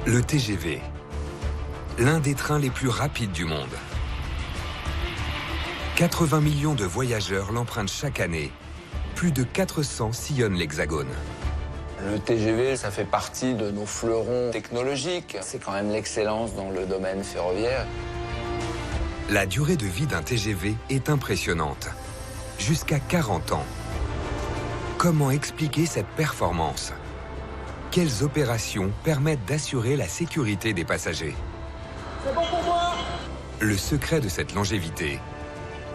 Le TGV, l'un des trains les plus rapides du monde. 80 millions de voyageurs l'empruntent chaque année. Plus de 400 sillonnent l'Hexagone. Le TGV, ça fait partie de nos fleurons technologiques. C'est quand même l'excellence dans le domaine ferroviaire. La durée de vie d'un TGV est impressionnante. Jusqu'à 40 ans. Comment expliquer cette performance? Quelles opérations permettent d'assurer la sécurité des passagers? C'est bon pour moi! Le secret de cette longévité,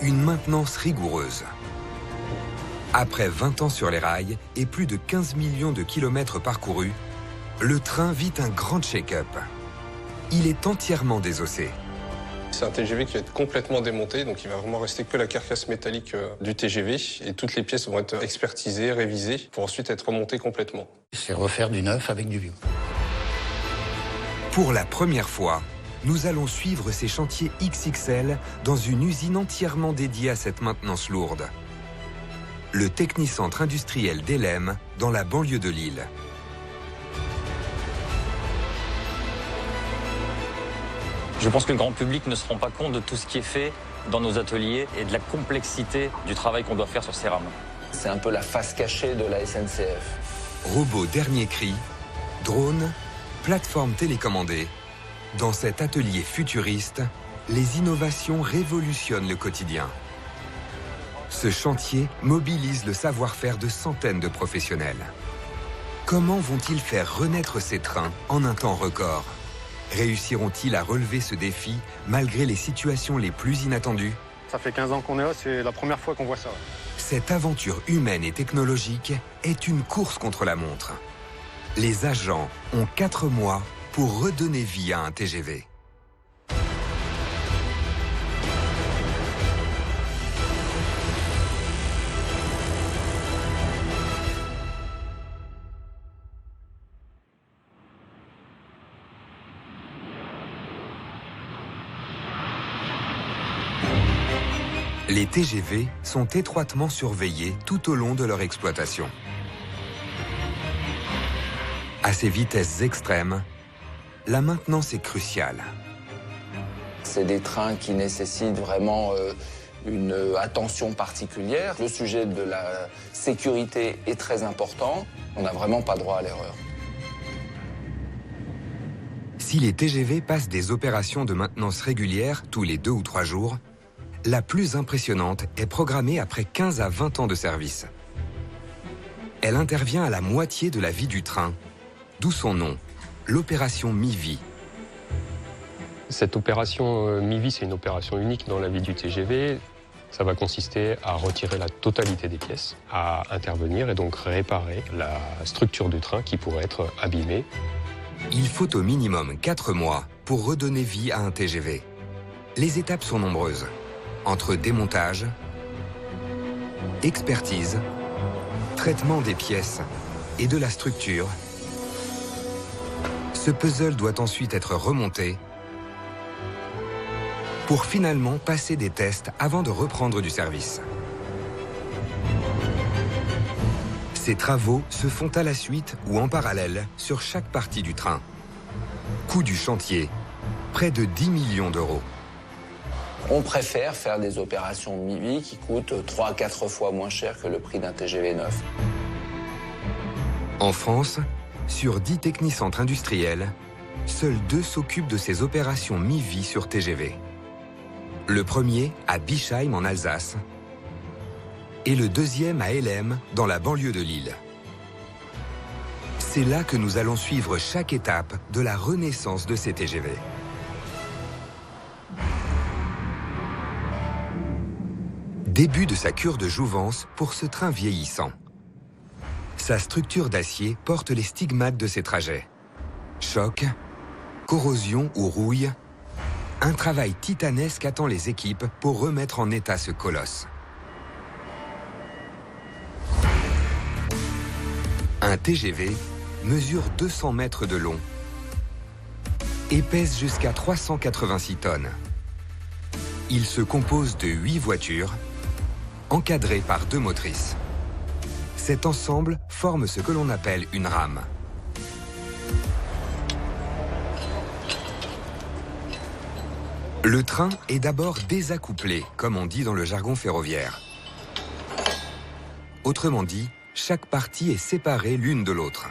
une maintenance rigoureuse. Après 20 ans sur les rails et plus de 15 millions de kilomètres parcourus, le train vit un grand check-up. Il est entièrement désossé. C'est un TGV qui va être complètement démonté, donc il va vraiment rester que la carcasse métallique du TGV et toutes les pièces vont être expertisées, révisées pour ensuite être remontées complètement. C'est refaire du neuf avec du vieux. Pour la première fois, nous allons suivre ces chantiers XXL dans une usine entièrement dédiée à cette maintenance lourde. Le Technicentre industriel d'Helem, dans la banlieue de Lille. Je pense que le grand public ne se rend pas compte de tout ce qui est fait dans nos ateliers et de la complexité du travail qu'on doit faire sur ces rames. C'est un peu la face cachée de la SNCF. Robots dernier cri, drones, plateformes télécommandées. Dans cet atelier futuriste, les innovations révolutionnent le quotidien. Ce chantier mobilise le savoir-faire de centaines de professionnels. Comment vont-ils faire renaître ces trains en un temps record? Réussiront-ils à relever ce défi malgré les situations les plus inattendues? Ça fait 15 ans qu'on est là, c'est la première fois qu'on voit ça. Cette aventure humaine et technologique est une course contre la montre. Les agents ont 4 mois pour redonner vie à un TGV. Les TGV sont étroitement surveillés tout au long de leur exploitation. À ces vitesses extrêmes, la maintenance est cruciale. C'est des trains qui nécessitent vraiment une attention particulière. Le sujet de la sécurité est très important. On n'a vraiment pas droit à l'erreur. Si les TGV passent des opérations de maintenance régulières tous les 2 ou 3 jours, la plus impressionnante est programmée après 15 à 20 ans de service. Elle intervient à la moitié de la vie du train, d'où son nom, l'opération mi-vie. Cette opération mi-vie, c'est une opération unique dans la vie du TGV. Ça va consister à retirer la totalité des pièces, à intervenir et donc réparer la structure du train qui pourrait être abîmée. Il faut au minimum 4 mois pour redonner vie à un TGV. Les étapes sont nombreuses. Entre démontage, expertise, traitement des pièces et de la structure, ce puzzle doit ensuite être remonté pour finalement passer des tests avant de reprendre du service. Ces travaux se font à la suite ou en parallèle sur chaque partie du train. Coût du chantier, près de 10 millions d'euros. On préfère faire des opérations mi-vie qui coûtent 3 à 4 fois moins cher que le prix d'un TGV neuf. En France, sur 10 technicentres industriels, seuls 2 s'occupent de ces opérations mi-vie sur TGV. Le premier à Bischheim en Alsace et le deuxième à Helem dans la banlieue de Lille. C'est là que nous allons suivre chaque étape de la renaissance de ces TGV. Début de sa cure de jouvence pour ce train vieillissant. Sa structure d'acier porte les stigmates de ses trajets. Choc, corrosion ou rouille, un travail titanesque attend les équipes pour remettre en état ce colosse. Un TGV mesure 200 mètres de long et pèse jusqu'à 386 tonnes. Il se compose de 8 voitures, encadrées par 2 motrices. Cet ensemble forme ce que l'on appelle une rame. Le train est d'abord désaccouplé, comme on dit dans le jargon ferroviaire. Autrement dit, chaque partie est séparée l'une de l'autre.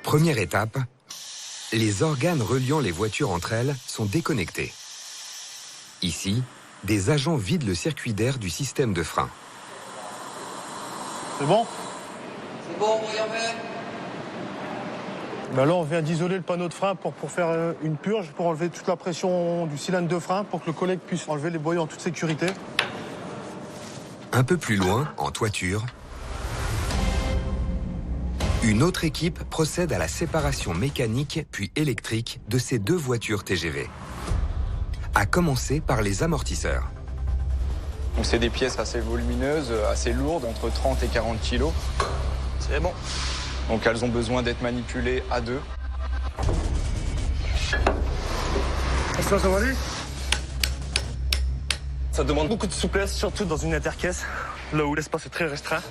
Première étape, les organes reliant les voitures entre elles sont déconnectés. Ici, des agents vident le circuit d'air du système de frein. C'est bon? C'est bon, voyons faire. Là, on vient d'isoler le panneau de frein pour faire une purge, pour enlever toute la pression du cylindre de frein, pour que le collègue puisse enlever les boyaux en toute sécurité. Un peu plus loin, en toiture, une autre équipe procède à la séparation mécanique puis électrique de ces deux voitures TGV. À commencer par les amortisseurs. C'est des pièces assez volumineuses, assez lourdes, entre 30 et 40 kg. C'est bon. Donc elles ont besoin d'être manipulées à deux. Ça va aller? Ça demande beaucoup de souplesse, surtout dans une intercaisse, là où l'espace est très restreint.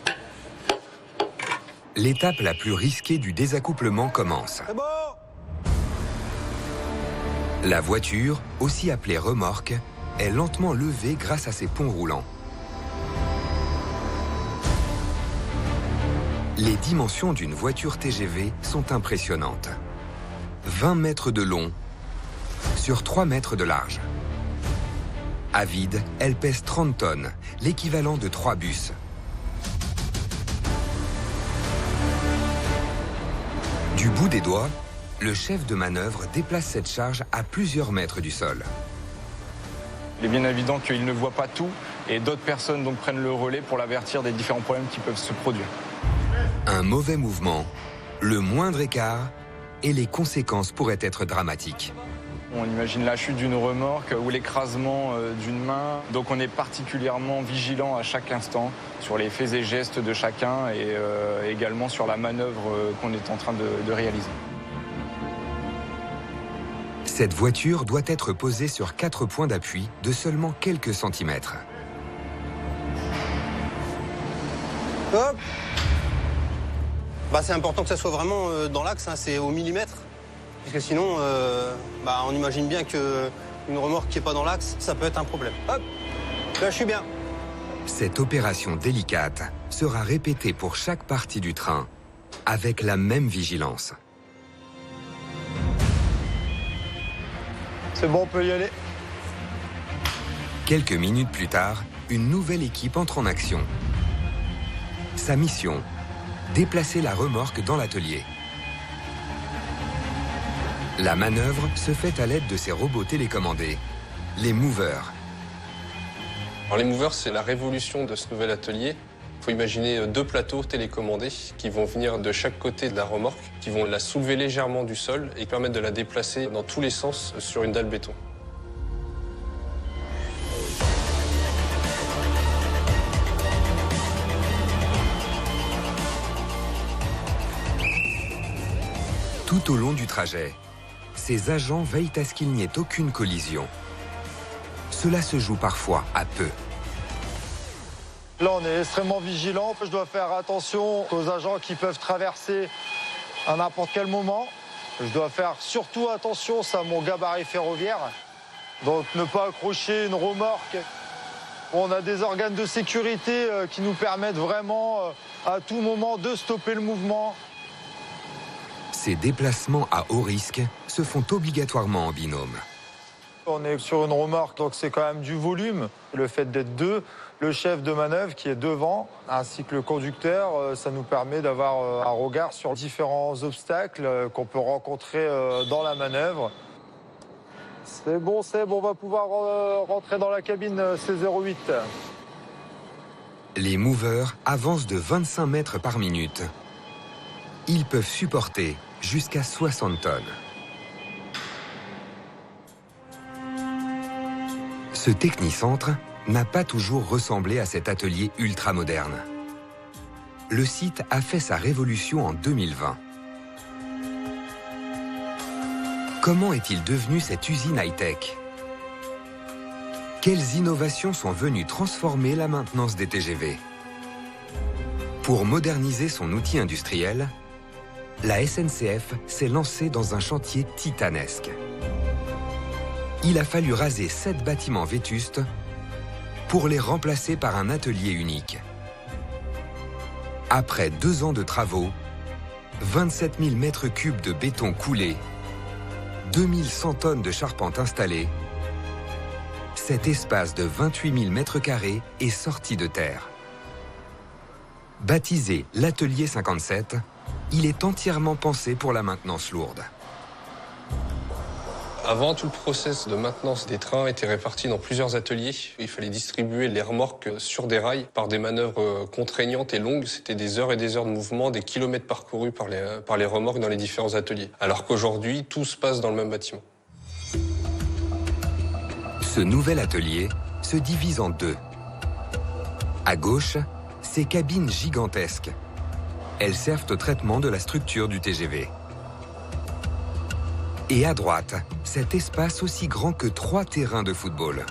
L'étape la plus risquée du désaccouplement commence. C'est bon. La voiture, aussi appelée remorque, est lentement levée grâce à ses ponts roulants. Les dimensions d'une voiture TGV sont impressionnantes. 20 mètres de long sur 3 mètres de large. À vide, elle pèse 30 tonnes, l'équivalent de 3 bus. Du bout des doigts, le chef de manœuvre déplace cette charge à plusieurs mètres du sol. Il est bien évident qu'il ne voit pas tout et d'autres personnes donc prennent le relais pour l'avertir des différents problèmes qui peuvent se produire. Un mauvais mouvement, le moindre écart et les conséquences pourraient être dramatiques. On imagine la chute d'une remorque ou l'écrasement d'une main. Donc on est particulièrement vigilant à chaque instant sur les faits et gestes de chacun et également sur la manœuvre qu'on est en train de réaliser. Cette voiture doit être posée sur 4 points d'appui de seulement quelques centimètres. Hop. C'est important que ça soit vraiment dans l'axe, hein, c'est au millimètre. Parce que sinon, on imagine bien qu'une remorque qui n'est pas dans l'axe, ça peut être un problème. Hop, là je suis bien. Cette opération délicate sera répétée pour chaque partie du train, avec la même vigilance. C'est bon, on peut y aller. Quelques minutes plus tard, une nouvelle équipe entre en action. Sa mission, déplacer la remorque dans l'atelier. La manœuvre se fait à l'aide de ces robots télécommandés, les movers. Alors les movers, c'est la révolution de ce nouvel atelier. Il faut imaginer 2 plateaux télécommandés qui vont venir de chaque côté de la remorque, qui vont la soulever légèrement du sol et permettre de la déplacer dans tous les sens sur une dalle béton. Tout au long du trajet, ces agents veillent à ce qu'il n'y ait aucune collision. Cela se joue parfois à peu. Là, on est extrêmement vigilant. Je dois faire attention aux agents qui peuvent traverser à n'importe quel moment. Je dois faire surtout attention à mon gabarit ferroviaire. Donc, ne pas accrocher une remorque. On a des organes de sécurité qui nous permettent vraiment, à tout moment, de stopper le mouvement. Ces déplacements à haut risque se font obligatoirement en binôme. On est sur une remorque, donc c'est quand même du volume. Le fait d'être deux, le chef de manœuvre qui est devant, ainsi que le conducteur, ça nous permet d'avoir un regard sur différents obstacles qu'on peut rencontrer dans la manœuvre. C'est bon, on va pouvoir rentrer dans la cabine C08. Les movers avancent de 25 mètres par minute. Ils peuvent supporter jusqu'à 60 tonnes. Ce technicentre n'a pas toujours ressemblé à cet atelier ultramoderne. Le site a fait sa révolution en 2020. Comment est-il devenu cette usine high-tech? Quelles innovations sont venues transformer la maintenance des TGV? Pour moderniser son outil industriel, la SNCF s'est lancée dans un chantier titanesque. il a fallu raser 7 bâtiments vétustes pour les remplacer par un atelier unique. Après 2 ans de travaux, 27 000 mètres cubes de béton coulés, 2100 tonnes de charpente installées, cet espace de 28 000 mètres carrés est sorti de terre. Baptisé l'Atelier 57, il est entièrement pensé pour la maintenance lourde. Avant, tout le process de maintenance des trains était réparti dans plusieurs ateliers. Il fallait distribuer les remorques sur des rails par des manœuvres contraignantes et longues. C'était des heures et des heures de mouvement, des kilomètres parcourus par les remorques dans les différents ateliers. Alors qu'aujourd'hui, tout se passe dans le même bâtiment. Ce nouvel atelier se divise en 2. À gauche, ces cabines gigantesques. Elles servent au traitement de la structure du TGV. Et à droite, cet espace aussi grand que 3 terrains de football.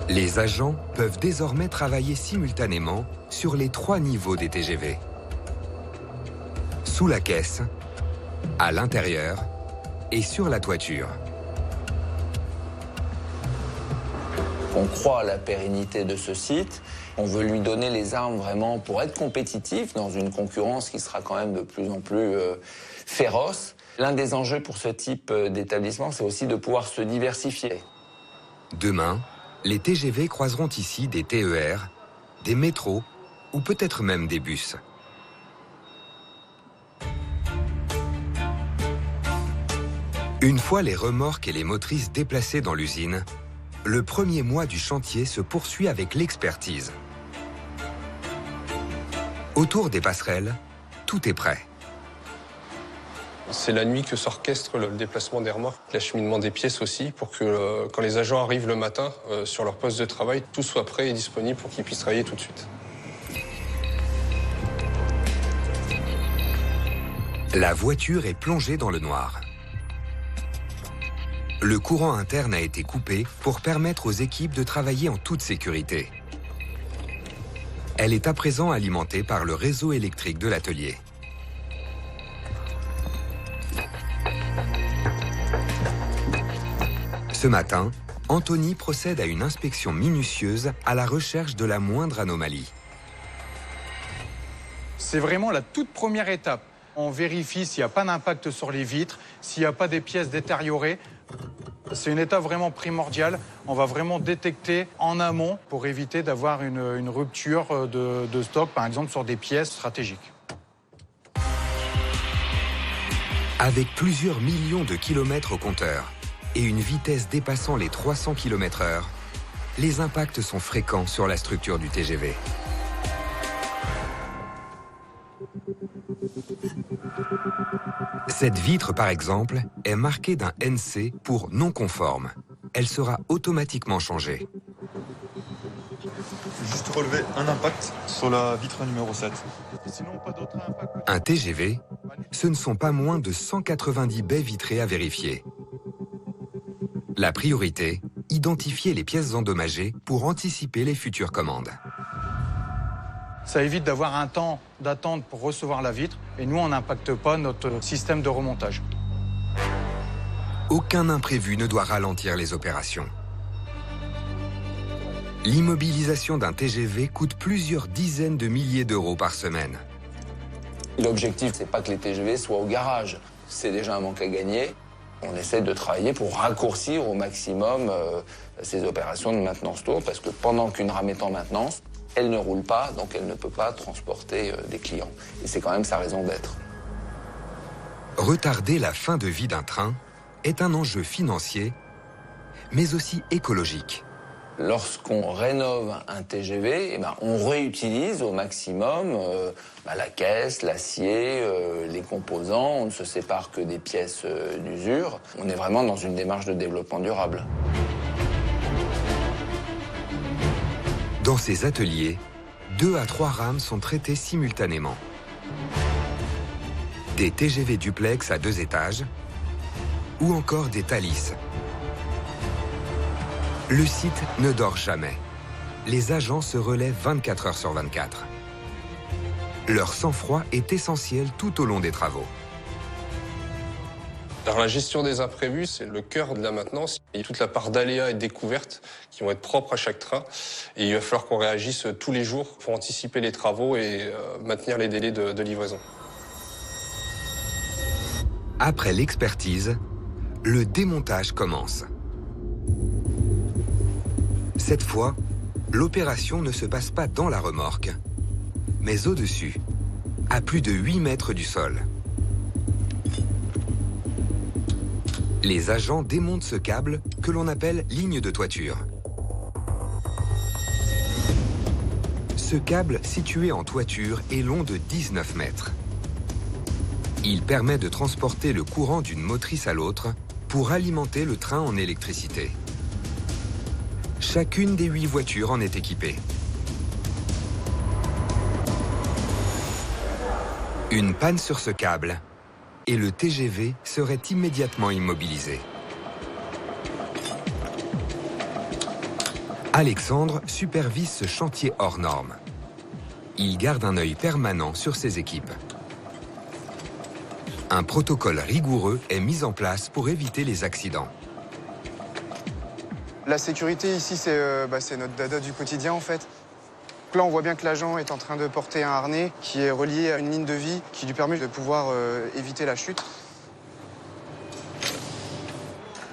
Les agents peuvent désormais travailler simultanément sur les 3 niveaux des TGV. Sous la caisse, à l'intérieur et sur la toiture. On croit à la pérennité de ce site. On veut lui donner les armes vraiment pour être compétitif dans une concurrence qui sera quand même de plus en plus féroce. L'un des enjeux pour ce type d'établissement, c'est aussi de pouvoir se diversifier. Demain, les TGV croiseront ici des TER, des métros ou peut-être même des bus. Une fois les remorques et les motrices déplacées dans l'usine, le premier mois du chantier se poursuit avec l'expertise. Autour des passerelles, tout est prêt. C'est la nuit que s'orchestre le déplacement des remorques, l'acheminement des pièces aussi, pour que quand les agents arrivent le matin sur leur poste de travail, tout soit prêt et disponible pour qu'ils puissent travailler tout de suite. La voiture est plongée dans le noir. Le courant interne a été coupé pour permettre aux équipes de travailler en toute sécurité. Elle est à présent alimentée par le réseau électrique de l'atelier. Ce matin, Anthony procède à une inspection minutieuse à la recherche de la moindre anomalie. C'est vraiment la toute première étape. On vérifie s'il n'y a pas d'impact sur les vitres, s'il n'y a pas des pièces détériorées. C'est une étape vraiment primordiale. On va vraiment détecter en amont pour éviter d'avoir une rupture de stock, par exemple sur des pièces stratégiques. Avec plusieurs millions de kilomètres au compteur et une vitesse dépassant les 300 km/h, les impacts sont fréquents sur la structure du TGV. Cette vitre, par exemple, est marquée d'un NC pour non conforme. Elle sera automatiquement changée. Juste relever un impact sur la vitre numéro 7. Un TGV, ce ne sont pas moins de 190 baies vitrées à vérifier. La priorité, identifier les pièces endommagées pour anticiper les futures commandes. Ça évite d'avoir un temps d'attente pour recevoir la vitre et nous, on n'impacte pas notre système de remontage. Aucun imprévu ne doit ralentir les opérations. L'immobilisation d'un TGV coûte plusieurs dizaines de milliers d'euros par semaine. L'objectif, c'est pas que les TGV soient au garage. C'est déjà un manque à gagner. On essaie de travailler pour raccourcir au maximum ces opérations de maintenance lourde parce que pendant qu'une rame est en maintenance, elle ne roule pas, donc elle ne peut pas transporter des clients. Et c'est quand même sa raison d'être. Retarder la fin de vie d'un train est un enjeu financier, mais aussi écologique. Lorsqu'on rénove un TGV, on réutilise au maximum la caisse, l'acier, les composants. On ne se sépare que des pièces d'usure. On est vraiment dans une démarche de développement durable. Dans ces ateliers, 2 à 3 rames sont traitées simultanément. Des TGV duplex à 2 étages ou encore des Thalys. Le site ne dort jamais. Les agents se relèvent 24 heures sur 24. Leur sang-froid est essentiel tout au long des travaux. Alors la gestion des imprévus, c'est le cœur de la maintenance. Il y a toute la part d'aléas et de découvertes qui vont être propres à chaque train. Et il va falloir qu'on réagisse tous les jours pour anticiper les travaux et maintenir les délais de livraison. Après l'expertise, le démontage commence. Cette fois, l'opération ne se passe pas dans la remorque, mais au-dessus, à plus de 8 mètres du sol. Les agents démontent ce câble que l'on appelle ligne de toiture. Ce câble situé en toiture est long de 19 mètres. Il permet de transporter le courant d'une motrice à l'autre pour alimenter le train en électricité. Chacune des 8 voitures en est équipée. Une panne sur ce câble et le TGV serait immédiatement immobilisé. Alexandre supervise ce chantier hors norme. Il garde un œil permanent sur ses équipes. Un protocole rigoureux est mis en place pour éviter les accidents. La sécurité ici, c'est notre dada du quotidien en fait. Là, on voit bien que l'agent est en train de porter un harnais qui est relié à une ligne de vie qui lui permet de pouvoir éviter la chute.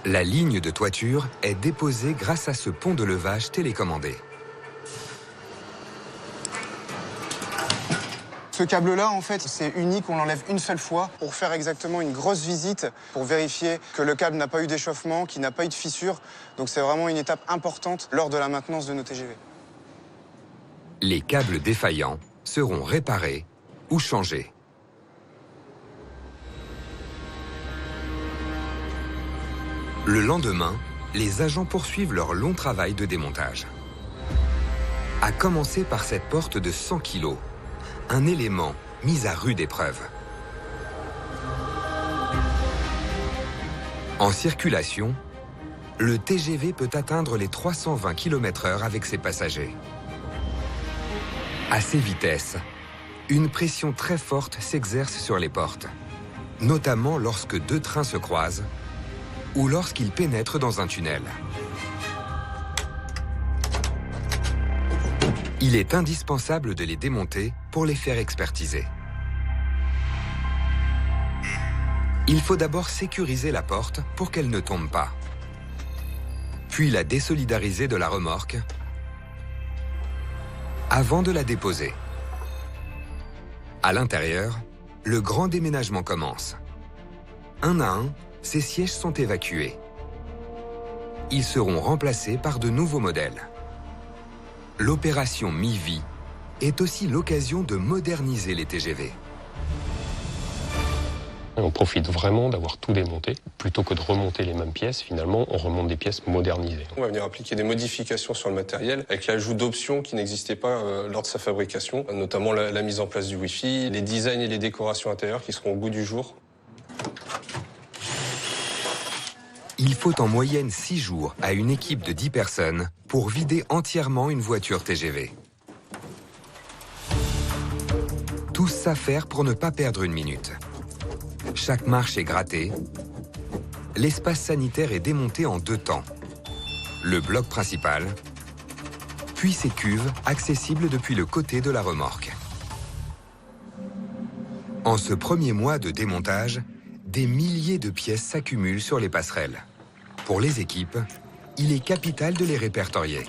La ligne de toiture est déposée grâce à ce pont de levage télécommandé. Ce câble-là, en fait, c'est unique, on l'enlève une seule fois pour faire exactement une grosse visite, pour vérifier que le câble n'a pas eu d'échauffement, qu'il n'a pas eu de fissure. Donc c'est vraiment une étape importante lors de la maintenance de nos TGV. Les câbles défaillants seront réparés ou changés. Le lendemain, les agents poursuivent leur long travail de démontage. À commencer par cette porte de 100 kg, un élément mis à rude épreuve. En circulation, le TGV peut atteindre les 320 km/h avec ses passagers. À ces vitesses, une pression très forte s'exerce sur les portes, notamment lorsque 2 trains se croisent ou lorsqu'ils pénètrent dans un tunnel. Il est indispensable de les démonter pour les faire expertiser. Il faut d'abord sécuriser la porte pour qu'elle ne tombe pas, puis la désolidariser de la remorque avant de la déposer. À l'intérieur, le grand déménagement commence. Un à un, ces sièges sont évacués. Ils seront remplacés par de nouveaux modèles. L'opération Mi-Vie est aussi l'occasion de moderniser les TGV. On profite vraiment d'avoir tout démonté. Plutôt que de remonter les mêmes pièces, finalement, on remonte des pièces modernisées. On va venir appliquer des modifications sur le matériel avec l'ajout d'options qui n'existaient pas lors de sa fabrication, notamment la mise en place du Wi-Fi, les designs et les décorations intérieures qui seront au goût du jour. Il faut en moyenne 6 jours à une équipe de 10 personnes pour vider entièrement une voiture TGV. Tous s'affairent pour ne pas perdre une minute. Chaque marche est grattée. L'espace sanitaire est démonté en 2 temps. Le bloc principal, puis ses cuves accessibles depuis le côté de la remorque. En ce premier mois de démontage, des milliers de pièces s'accumulent sur les passerelles. Pour les équipes, il est capital de les répertorier.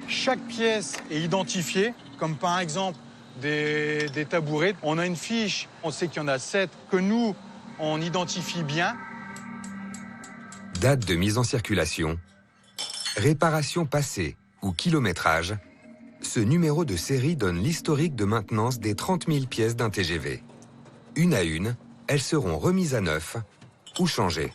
Chaque pièce est identifiée, comme par exemple des tabourets. On a une fiche, on sait qu'il y en a 7, que nous, on identifie bien. Date de mise en circulation, réparation passée ou kilométrage, ce numéro de série donne l'historique de maintenance des 30 000 pièces d'un TGV. Une à une, elles seront remises à neuf ou changées.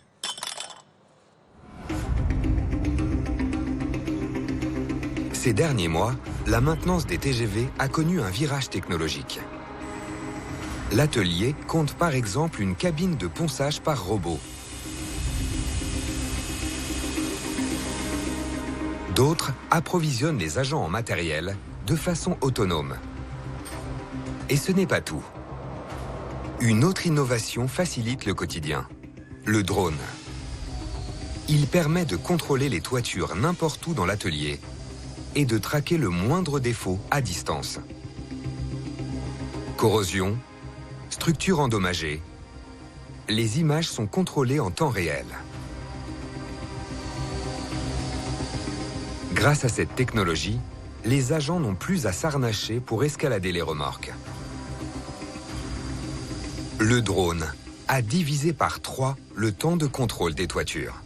Ces derniers mois, la maintenance des TGV a connu un virage technologique. L'atelier compte par exemple une cabine de ponçage par robot. D'autres approvisionnent les agents en matériel de façon autonome. Et ce n'est pas tout. Une autre innovation facilite le quotidien. le drone. Il permet de contrôler les toitures n'importe où dans l'atelier et de traquer le moindre défaut à distance. Corrosion, structure endommagée, les images sont contrôlées en temps réel. Grâce à cette technologie, les agents n'ont plus à s'harnacher pour escalader les remorques. Le drone a divisé par 3 le temps de contrôle des toitures.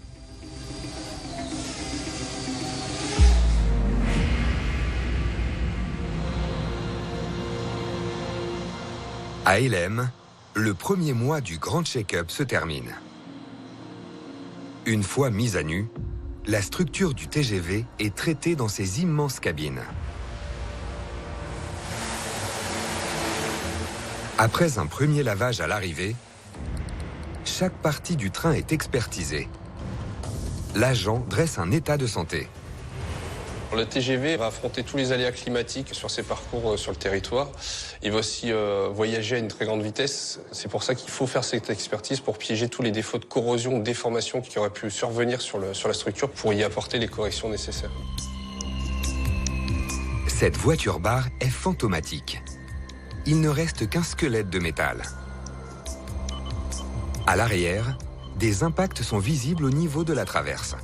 À Helem, le premier mois du Grand Check-up se termine. Une fois mise à nu, la structure du TGV est traitée dans ces immenses cabines. Après un premier lavage à l'arrivée, chaque partie du train est expertisée. L'agent dresse un état de santé. Le TGV va affronter tous les aléas climatiques sur ses parcours sur le territoire. Il va aussi voyager à une très grande vitesse. C'est pour ça qu'il faut faire cette expertise pour piéger tous les défauts de corrosion ou de déformation qui auraient pu survenir sur la structure pour y apporter les corrections nécessaires. Cette voiture-bar est fantomatique. Il ne reste qu'un squelette de métal. À l'arrière, des impacts sont visibles au niveau de la traverse.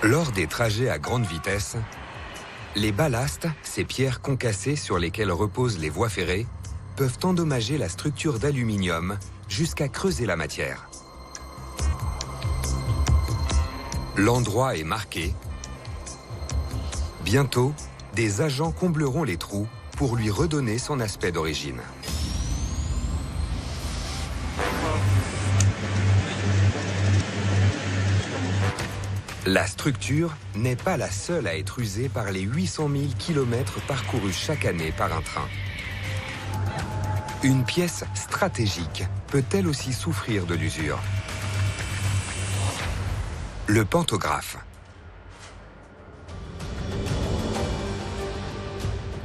Lors des trajets à grande vitesse, les ballastes, ces pierres concassées sur lesquelles reposent les voies ferrées, peuvent endommager la structure d'aluminium jusqu'à creuser la matière. L'endroit est marqué. Bientôt, des agents combleront les trous pour lui redonner son aspect d'origine. La structure n'est pas la seule à être usée par les 800 000 km parcourus chaque année par un train. Une pièce stratégique peut elle aussi souffrir de l'usure. Le pantographe.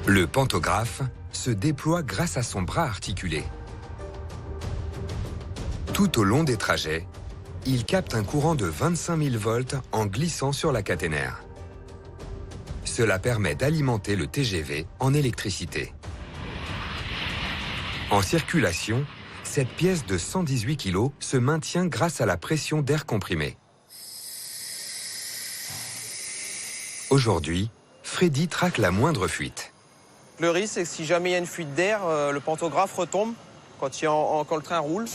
Le pantographe se déploie grâce à son bras articulé. Tout au long des trajets, il capte un courant de 25 000 volts en glissant sur la caténaire. Cela permet d'alimenter le TGV en électricité. En circulation, cette pièce de 118 kg se maintient grâce à la pression d'air comprimé. Aujourd'hui, Freddy traque la moindre fuite. Le risque, c'est que si jamais il y a une fuite d'air, le pantographe retombe quand le train roule,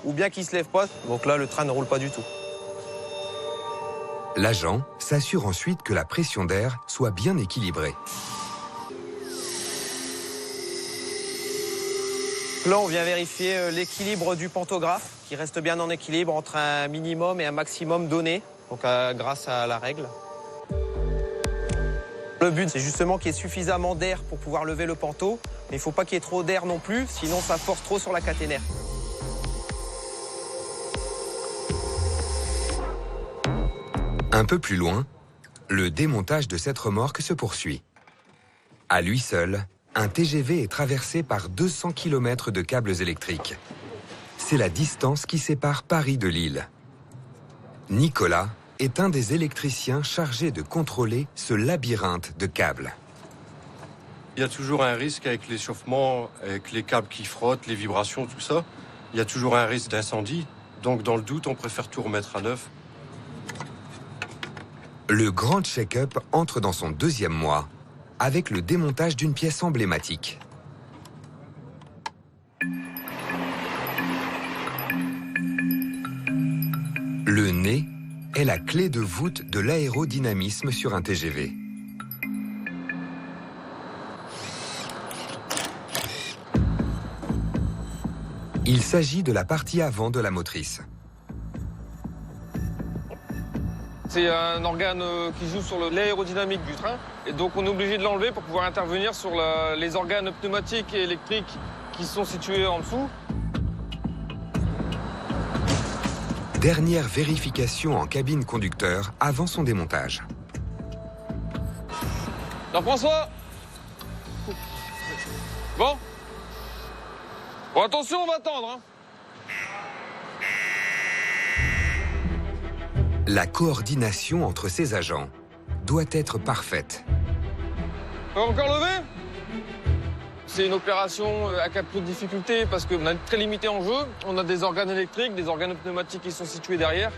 ou bien qu'il ne se lève pas. Donc là, le train ne roule pas du tout. L'agent s'assure ensuite que la pression d'air soit bien équilibrée. Là, on vient vérifier l'équilibre du pantographe, qui reste bien en équilibre entre un minimum et un maximum donné, donc grâce à la règle. Le but, c'est justement qu'il y ait suffisamment d'air pour pouvoir lever le panto, mais il ne faut pas qu'il y ait trop d'air non plus, sinon ça force trop sur la caténaire. Un peu plus loin, le démontage de cette remorque se poursuit. À lui seul, un TGV est traversé par 200 km de câbles électriques. C'est la distance qui sépare Paris de Lille. Nicolas est un des électriciens chargés de contrôler ce labyrinthe de câbles. Il y a toujours un risque avec l'échauffement, avec les câbles qui frottent, les vibrations, tout ça. Il y a toujours un risque d'incendie. Donc dans le doute, on préfère tout remettre à neuf. Le Grand Check-up entre dans son 2e mois avec le démontage d'une pièce emblématique. Le nez est la clé de voûte de l'aérodynamisme sur un TGV. Il s'agit de la partie avant de la motrice. C'est un organe qui joue sur l'aérodynamique du train. Et donc on est obligé de l'enlever pour pouvoir intervenir sur les organes pneumatiques et électriques qui sont situés en dessous. Dernière vérification en cabine conducteur avant son démontage. Jean-François! Bon? Bon, attention, on va attendre. Hein. La coordination entre ces agents doit être parfaite. Encore levé? C'est une opération à cap de difficulté parce qu'on est très limité en jeu. On a des organes électriques, des organes pneumatiques qui sont situés derrière.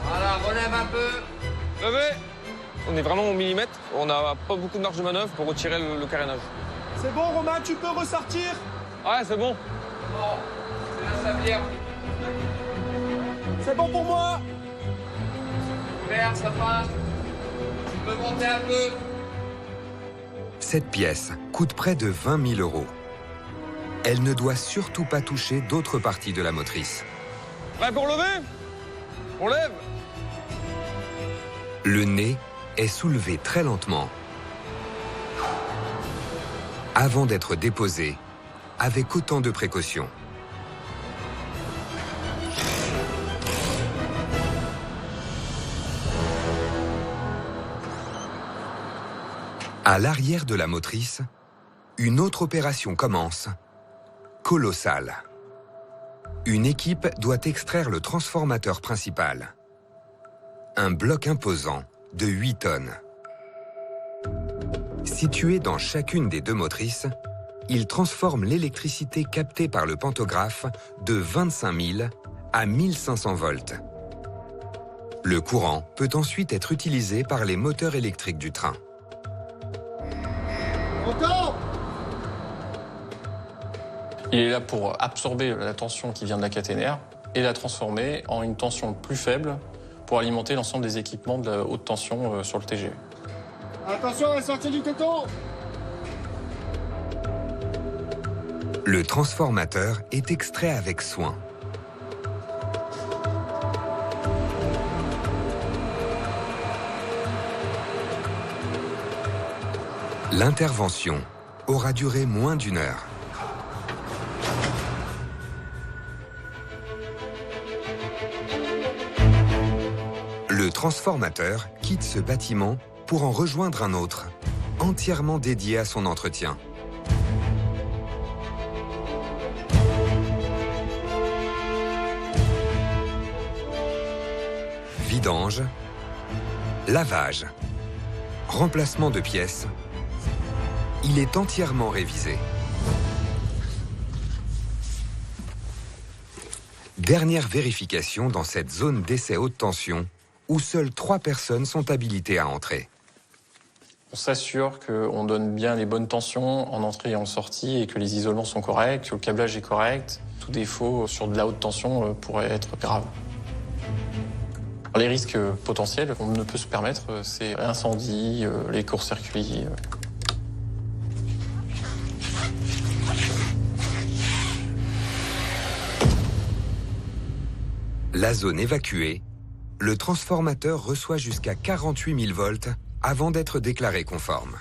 Voilà, relève un peu. Levé. On est vraiment au millimètre. On n'a pas beaucoup de marge de manœuvre pour retirer le carénage. C'est bon, Romain, tu peux ressortir? Ouais, c'est bon. Bon, c'est la sablière. C'est bon pour moi? Merde, ça passe. Tu peux monter un peu. Cette pièce coûte près de 20 000 €. Elle ne doit surtout pas toucher d'autres parties de la motrice. Prêt pour lever? On lève. Le nez est soulevé très lentement avant d'être déposé avec autant de précaution. À l'arrière de la motrice, une autre opération commence, colossale. Une équipe doit extraire le transformateur principal. Un bloc imposant de 8 tonnes. Situé dans chacune des deux motrices, il transforme l'électricité captée par le pantographe de 25 000 à 1500 volts. Le courant peut ensuite être utilisé par les moteurs électriques du train. Il est là pour absorber la tension qui vient de la caténaire et la transformer en une tension plus faible pour alimenter l'ensemble des équipements de la haute tension sur le TGV. Attention à la sortie du téton! Le transformateur est extrait avec soin. L'intervention aura duré moins d'1 heure. Le transformateur quitte ce bâtiment pour en rejoindre un autre, entièrement dédié à son entretien. Vidange, lavage, remplacement de pièces, il est entièrement révisé. Dernière vérification dans cette zone d'essai haute tension où seules 3 personnes sont habilitées à entrer. On s'assure qu'on donne bien les bonnes tensions en entrée et en sortie et que les isolements sont corrects, que le câblage est correct. Tout défaut sur de la haute tension pourrait être grave. Les risques potentiels qu'on ne peut se permettre, c'est l'incendie, les courts-circuits. La zone évacuée, le transformateur reçoit jusqu'à 48 000 volts avant d'être déclaré conforme.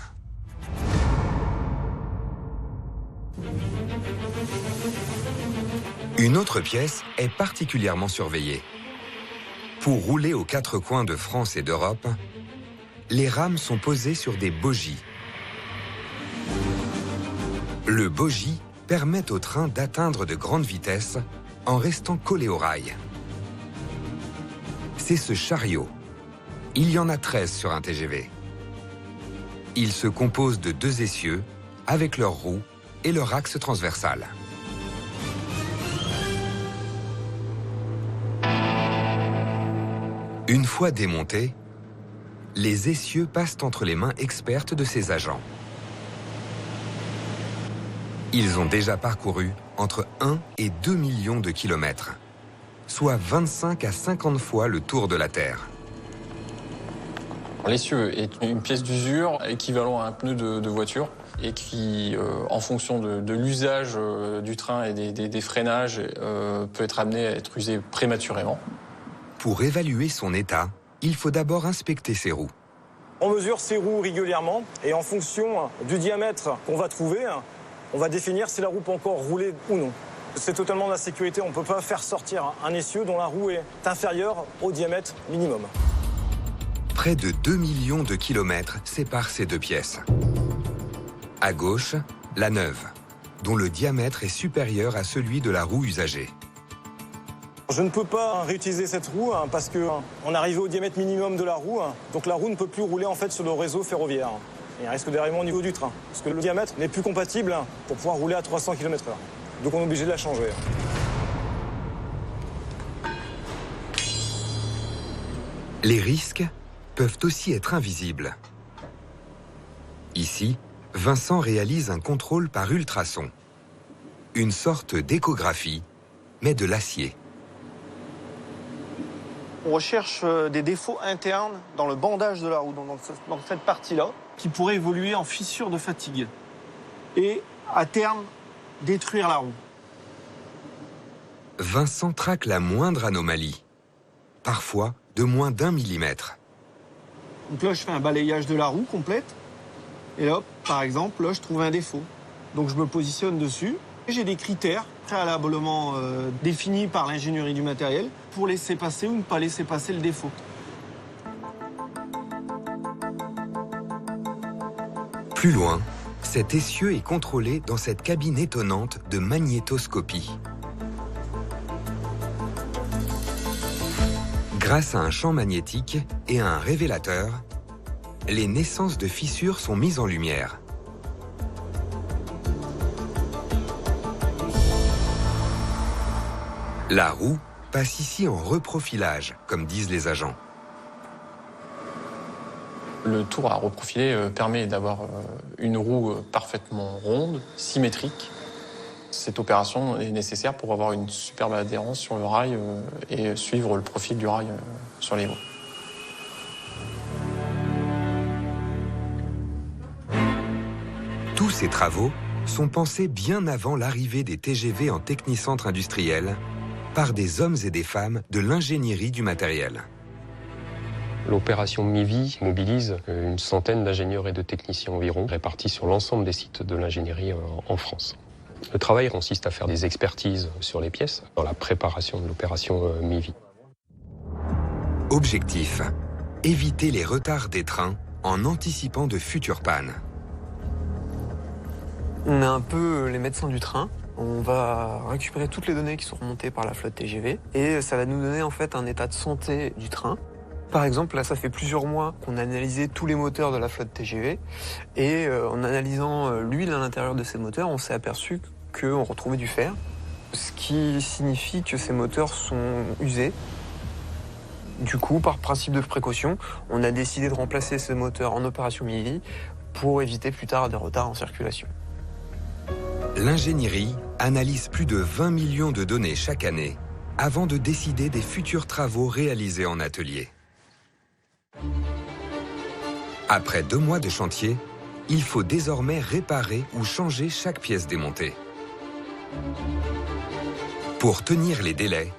Une autre pièce est particulièrement surveillée. Pour rouler aux 4 coins de France et d'Europe, les rames sont posées sur des bogies. Le bogie permet au train d'atteindre de grandes vitesses en restant collé au rail. C'est ce chariot. Il y en a 13 sur un TGV. Il se compose de 2 essieux avec leurs roues et leur axe transversal. Une fois démontés, les essieux passent entre les mains expertes de ces agents. Ils ont déjà parcouru entre 1 et 2 millions de kilomètres, soit 25 à 50 fois le tour de la Terre. L'essieu est une pièce d'usure équivalent à un pneu de voiture et qui, en fonction de l'usage du train et des freinages, peut être amené à être usé prématurément. Pour évaluer son état, il faut d'abord inspecter ses roues. On mesure ses roues régulièrement et en fonction du diamètre qu'on va trouver, on va définir si la roue peut encore rouler ou non. C'est totalement de la sécurité, on ne peut pas faire sortir un essieu dont la roue est inférieure au diamètre minimum. Près de 2 millions de kilomètres séparent ces deux pièces. À gauche, la neuve. dont le diamètre est supérieur à celui de la roue usagée. Je ne peux pas réutiliser cette roue parce qu'on est arrivé au diamètre minimum de la roue, donc la roue ne peut plus rouler en fait sur le réseau ferroviaire. Il y a un risque d'arrivement au niveau du train, parce que le diamètre n'est plus compatible pour pouvoir rouler à 300 km/h. Donc on est obligé de la changer. Les risques peuvent aussi être invisibles. Ici, Vincent réalise un contrôle par ultrasons. Une sorte d'échographie, mais de l'acier. On recherche des défauts internes dans le bandage de la roue, dans cette partie-là, qui pourrait évoluer en fissure de fatigue et, à terme, détruire la roue. Vincent traque la moindre anomalie, parfois de moins d'1 millimètre. Donc là, je fais un balayage de la roue complète. Et là, par exemple, là, je trouve un défaut. Donc je me positionne dessus. J'ai des critères préalablement définis par l'ingénierie du matériel pour laisser passer ou ne pas laisser passer le défaut. Plus loin, cet essieu est contrôlé dans cette cabine étonnante de magnétoscopie. Grâce à un champ magnétique et à un révélateur, les naissances de fissures sont mises en lumière. La roue passe ici en reprofilage, comme disent les agents. Le tour à reprofiler permet d'avoir une roue parfaitement ronde, symétrique. Cette opération est nécessaire pour avoir une superbe adhérence sur le rail et suivre le profil du rail sur les roues. Tous ces travaux sont pensés bien avant l'arrivée des TGV en technicentre industriel par des hommes et des femmes de l'ingénierie du matériel. L'opération MIVI mobilise une centaine d'ingénieurs et de techniciens environ, répartis sur l'ensemble des sites de l'ingénierie en France. Le travail consiste à faire des expertises sur les pièces dans la préparation de l'opération MIVI. Objectif, éviter les retards des trains en anticipant de futures pannes. On est un peu les médecins du train. On va récupérer toutes les données qui sont remontées par la flotte TGV et ça va nous donner en fait un état de santé du train. Par exemple, là, ça fait plusieurs mois qu'on a analysé tous les moteurs de la flotte TGV et en analysant l'huile à l'intérieur de ces moteurs, on s'est aperçu qu'on retrouvait du fer, ce qui signifie que ces moteurs sont usés. Du coup, par principe de précaution, on a décidé de remplacer ces moteurs en opération MIVI pour éviter plus tard des retards en circulation. L'ingénierie analyse plus de 20 millions de données chaque année avant de décider des futurs travaux réalisés en atelier. Après 2 mois de chantier, il faut désormais réparer ou changer chaque pièce démontée. Pour tenir les délais,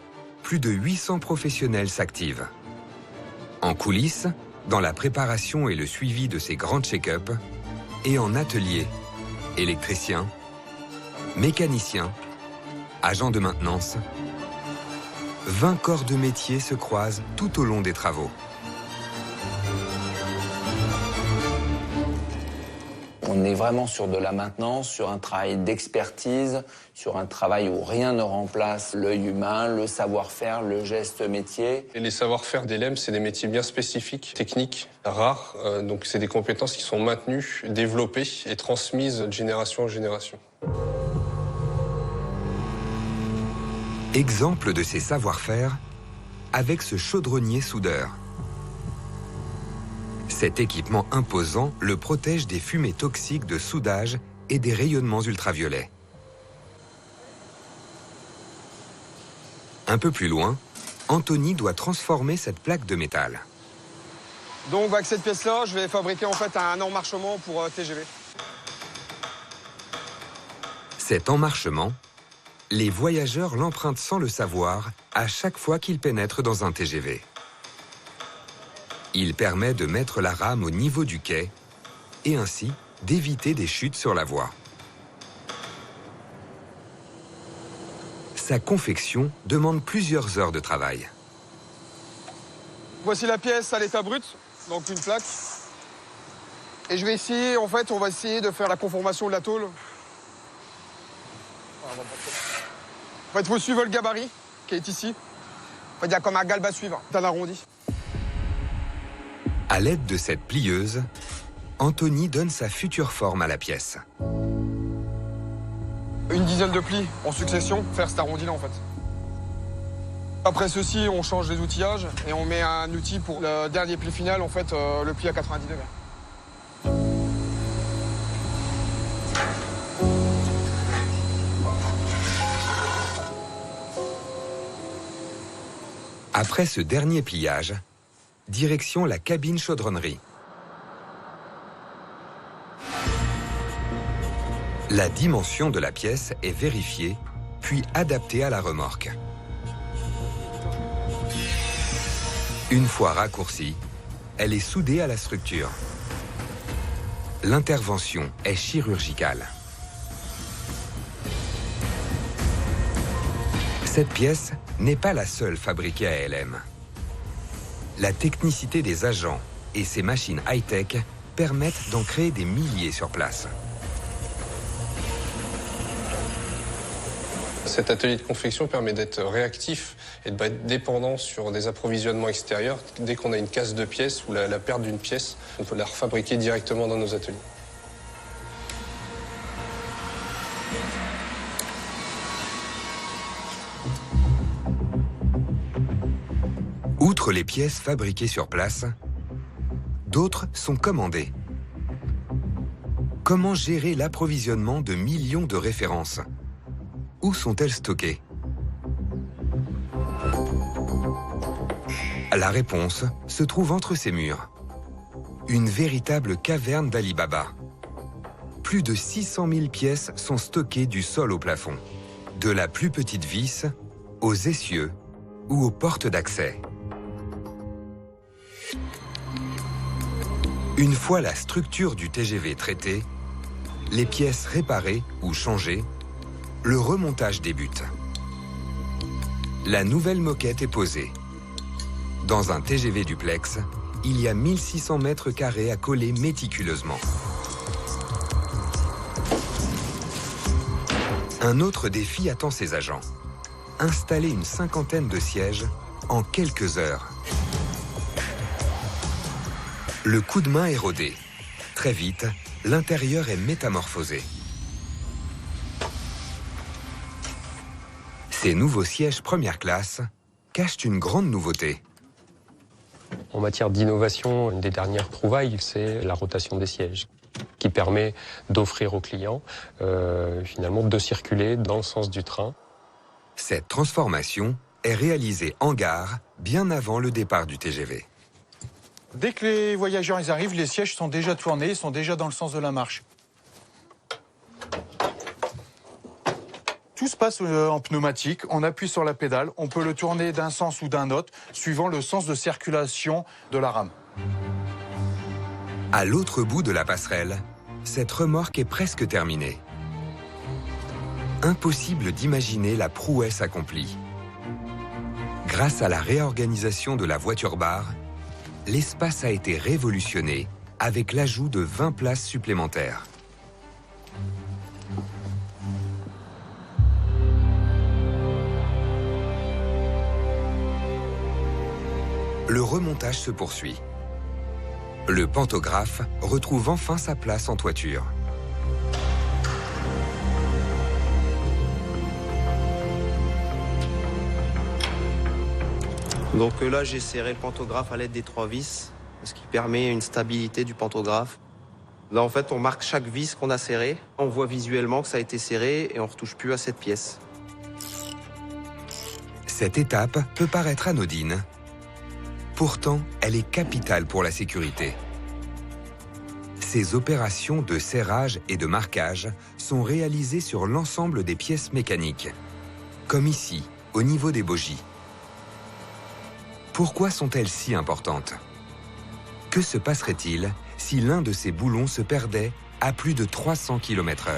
plus de 800 professionnels s'activent. En coulisses, dans la préparation et le suivi de ces grands check-up, et en atelier, électriciens, mécaniciens, agents de maintenance, 20 corps de métier se croisent tout au long des travaux. On est vraiment sur de la maintenance, sur un travail d'expertise, sur un travail où rien ne remplace l'œil humain, le savoir-faire, le geste métier. Et les savoir-faire des LEM, c'est des métiers bien spécifiques, techniques, rares. Donc c'est des compétences qui sont maintenues, développées et transmises de génération en génération. Exemple de ces savoir-faire avec ce chaudronnier soudeur. Cet équipement imposant le protège des fumées toxiques de soudage et des rayonnements ultraviolets. Un peu plus loin, Anthony doit transformer cette plaque de métal. Donc avec cette pièce-là, je vais fabriquer en fait un emmarchement pour TGV. Cet emmarchement, les voyageurs l'empruntent sans le savoir à chaque fois qu'ils pénètrent dans un TGV. Il permet de mettre la rame au niveau du quai et ainsi d'éviter des chutes sur la voie. Sa confection demande plusieurs heures de travail. Voici la pièce à l'état brut, donc une plaque. Et je vais essayer, en fait, on va essayer de faire la conformation de la tôle. En fait, il faut suivre le gabarit qui est ici. En fait, il y a comme un galbe à suivre. T'as l'arrondi. À l'aide de cette plieuse, Anthony donne sa future forme à la pièce. Une dizaine de plis en succession, faire cet arrondi-là en fait. Après ceci, on change les outillages et on met un outil pour le dernier pli final, en fait, le pli à 90 degrés. Après ce dernier pliage, direction la cabine chaudronnerie. La dimension de la pièce est vérifiée, puis adaptée à la remorque. Une fois raccourcie, elle est soudée à la structure. L'intervention est chirurgicale. Cette pièce n'est pas la seule fabriquée à LM. La technicité des agents et ces machines high-tech permettent d'en créer des milliers sur place. Cet atelier de confection permet d'être réactif et de ne pas être dépendant sur des approvisionnements extérieurs. Dès qu'on a une casse de pièces ou la perte d'une pièce, on peut la refabriquer directement dans nos ateliers. Outre les pièces fabriquées sur place, d'autres sont commandées. Comment gérer l'approvisionnement de millions de références ? Où sont-elles stockées? La réponse se trouve entre ces murs. Une véritable caverne d'Ali Baba. Plus de 600 000 pièces sont stockées du sol au plafond, de la plus petite vis aux essieux ou aux portes d'accès. Une fois la structure du TGV traitée, les pièces réparées ou changées, le remontage débute. La nouvelle moquette est posée. Dans un TGV duplex, il y a 1600 mètres carrés à coller méticuleusement. Un autre défi attend ses agents. Installer une cinquantaine de sièges en quelques heures. Le coup de main est rodé. Très vite, l'intérieur est métamorphosé. Ces nouveaux sièges première classe cachent une grande nouveauté. En matière d'innovation, une des dernières trouvailles, c'est la rotation des sièges, qui permet d'offrir aux clients finalement de circuler dans le sens du train. Cette transformation est réalisée en gare bien avant le départ du TGV. Dès que les voyageurs ils arrivent, les sièges sont déjà tournés, ils sont déjà dans le sens de la marche. Tout se passe en pneumatique, on appuie sur la pédale, on peut le tourner d'un sens ou d'un autre, suivant le sens de circulation de la rame. À l'autre bout de la passerelle, cette remorque est presque terminée. Impossible d'imaginer la prouesse accomplie. Grâce à la réorganisation de la voiture-bar, l'espace a été révolutionné avec l'ajout de 20 places supplémentaires. Le remontage se poursuit. Le pantographe retrouve enfin sa place en toiture. Donc là, j'ai serré le pantographe à l'aide des 3 vis, ce qui permet une stabilité du pantographe. Là, en fait, on marque chaque vis qu'on a serré. On voit visuellement que ça a été serré et on ne retouche plus à cette pièce. Cette étape peut paraître anodine. Pourtant, elle est capitale pour la sécurité. Ces opérations de serrage et de marquage sont réalisées sur l'ensemble des pièces mécaniques, comme ici, au niveau des bogies. Pourquoi sont-elles si importantes? Que se passerait-il si l'un de ces boulons se perdait à plus de 300 km/h?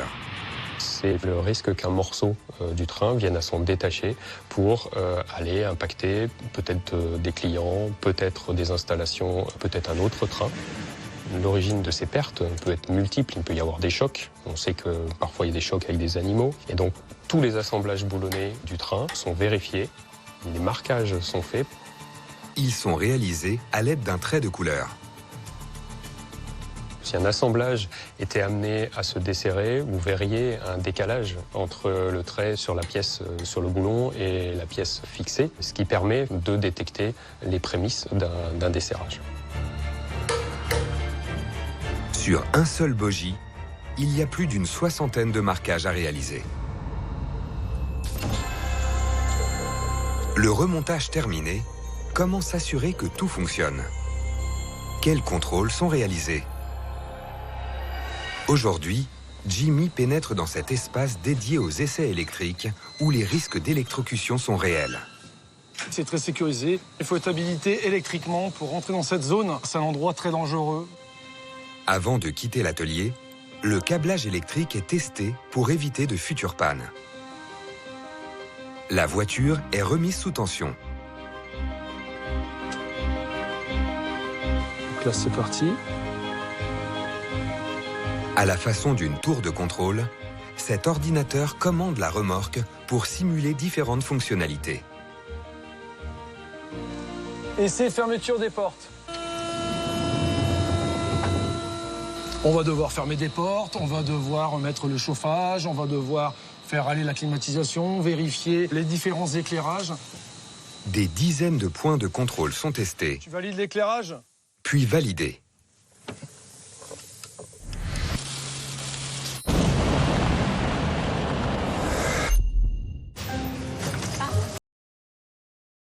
C'est le risque qu'un morceau du train vienne à s'en détacher pour aller impacter peut-être des clients, peut-être des installations, peut-être un autre train. L'origine de ces pertes peut être multiple, il peut y avoir des chocs. On sait que parfois il y a des chocs avec des animaux. Et donc tous les assemblages boulonnés du train sont vérifiés, les marquages sont faits. Ils sont réalisés à l'aide d'un trait de couleur. Si un assemblage était amené à se desserrer, vous verriez un décalage entre le trait sur la pièce, sur le boulon et la pièce fixée, ce qui permet de détecter les prémices d'un desserrage. Sur un seul bogie, il y a plus d'une soixantaine de marquages à réaliser. Le remontage terminé, comment s'assurer que tout fonctionne? Quels contrôles sont réalisés? Aujourd'hui, Jimmy pénètre dans cet espace dédié aux essais électriques où les risques d'électrocution sont réels. C'est très sécurisé. Il faut être habilité électriquement pour rentrer dans cette zone. C'est un endroit très dangereux. Avant de quitter l'atelier, le câblage électrique est testé pour éviter de futures pannes. La voiture est remise sous tension. Donc là, c'est parti. À la façon d'une tour de contrôle, cet ordinateur commande la remorque pour simuler différentes fonctionnalités. Essai fermeture des portes. On va devoir fermer des portes, on va devoir remettre le chauffage, on va devoir faire aller la climatisation, vérifier les différents éclairages. Des dizaines de points de contrôle sont testés, Tu valides l'éclairage? puis validés.